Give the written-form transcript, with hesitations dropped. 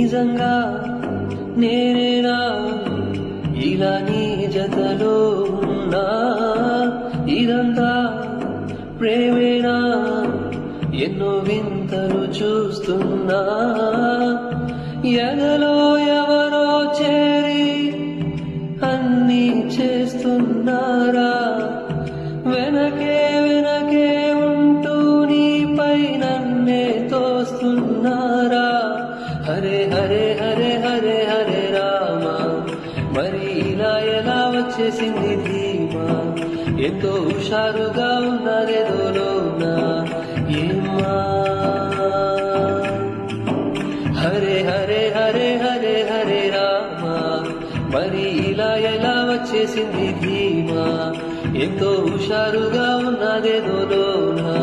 నిజంగా నేనేనా ఇలా నీ జతలో ఉన్నా ఇదంతా ప్రేమేనా ఎన్నో వింతలు చూస్తున్నా ఎదలో ఎవరో చేరి అన్నీ చేస్తున్నారా వెనకే వెనకే ఉంటూ నీపై నన్నే తోస్తున్నారా హరే హరే హరే హరే హరే రామ మరి ఇలా ఎలా వచ్చేసింది ధీమా ఎంతో హుషారుగా ఉన్నదేదోలోనా ఏమా హరే హరే హరే హరే హరే రామ మరి ఇలా ఎలా వచ్చేసింది ధీమా ఎంతో హుషారుగా ఉన్నదేదోలోనా